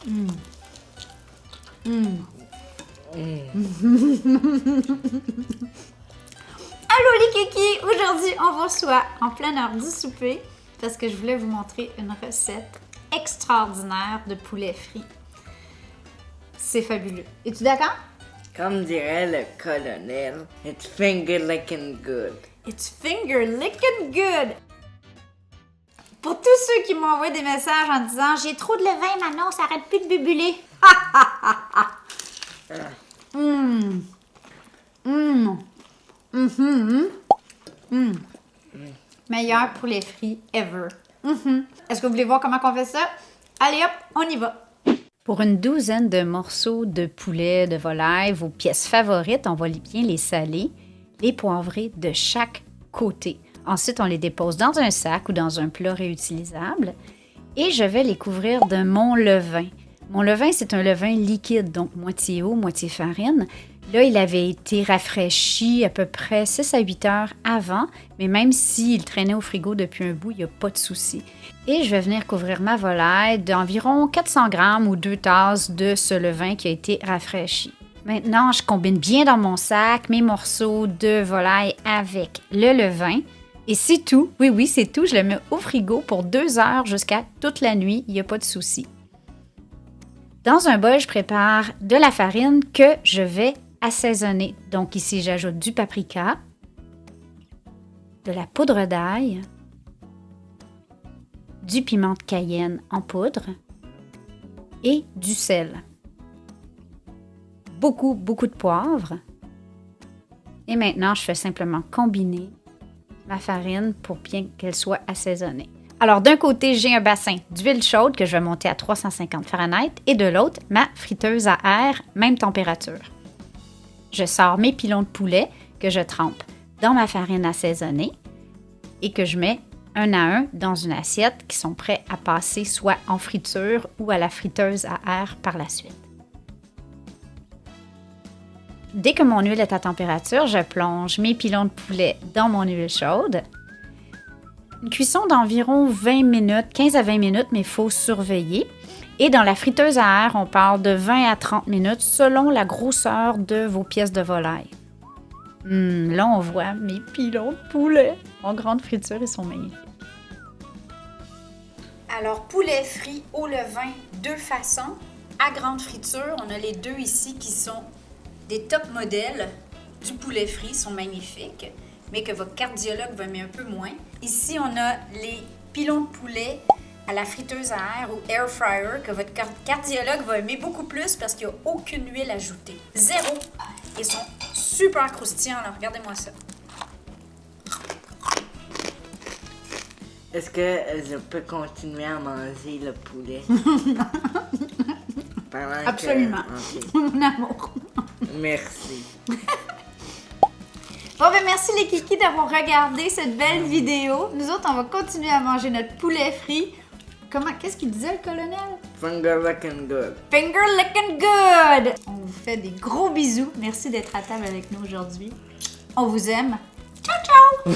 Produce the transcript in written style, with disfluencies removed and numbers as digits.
Allô les kikis! Aujourd'hui, on vous reçoit en pleine heure du souper parce que je voulais vous montrer une recette extraordinaire de poulet frit. C'est fabuleux. Es-tu d'accord? Comme dirait le colonel, it's finger licking good. It's finger licking good! Pour tous ceux qui m'ont envoyé des messages en disant « J'ai trop de levain, Manon, ça arrête plus de bubuler. » Meilleur poulet frit ever. Est-ce que vous voulez voir comment on fait ça? Allez hop, on y va! Pour une douzaine de morceaux de poulet, de volaille, vos pièces favorites, on va bien les saler, les poivrer de chaque côté. Ensuite, on les dépose dans un sac ou dans un plat réutilisable et je vais les couvrir de mon levain. Mon levain, c'est un levain liquide, donc moitié eau, moitié farine. Là, il avait été rafraîchi à peu près 6 à 8 heures avant, mais même s'il traînait au frigo depuis un bout, il n'y a pas de souci. Et je vais venir couvrir ma volaille d'environ 400 grammes ou 2 tasses de ce levain qui a été rafraîchi. Maintenant, je combine bien dans mon sac mes morceaux de volaille avec le levain. Et c'est tout. Oui, c'est tout. Je le mets au frigo pour 2 heures jusqu'à toute la nuit. Il n'y a pas de souci. Dans un bol, je prépare de la farine que je vais assaisonner. Donc ici, j'ajoute du paprika, de la poudre d'ail, du piment de Cayenne en poudre et du sel. Beaucoup de poivre. Et maintenant, je fais simplement combiner ma farine pour bien qu'elle soit assaisonnée. Alors, d'un côté, j'ai un bassin d'huile chaude que je vais monter à 350 Fahrenheit et de l'autre, ma friteuse à air, même température. Je sors mes pilons de poulet que je trempe dans ma farine assaisonnée et que je mets un à un dans une assiette qui sont prêts à passer soit en friture ou à la friteuse à air par la suite. Dès que mon huile est à température, je plonge mes pilons de poulet dans mon huile chaude. Une cuisson d'environ 20 minutes, 15 à 20 minutes, mais il faut surveiller. Et dans la friteuse à air, on parle de 20 à 30 minutes selon la grosseur de vos pièces de volaille. Là, on voit mes pilons de poulet en grande friture, ils sont magnifiques. Alors, poulet frit au levain, 2 façons. À grande friture, on a les deux ici qui sont des top modèles du poulet frit, sont magnifiques, mais que votre cardiologue va aimer un peu moins. Ici, on a les pilons de poulet à la friteuse à air ou air fryer que votre cardiologue va aimer beaucoup plus parce qu'il n'y a aucune huile ajoutée. Zéro! Ils sont super croustillants, là. Regardez-moi ça. Est-ce que je peux continuer à manger le poulet? Absolument. Mon amour. Merci. Bon, ben merci les kikis d'avoir regardé cette belle vidéo. Nous autres, on va continuer à manger notre poulet frit. Qu'est-ce qu'il disait le colonel? Finger licking good. Finger licking good! On vous fait des gros bisous. Merci d'être à table avec nous aujourd'hui. On vous aime. Ciao, ciao!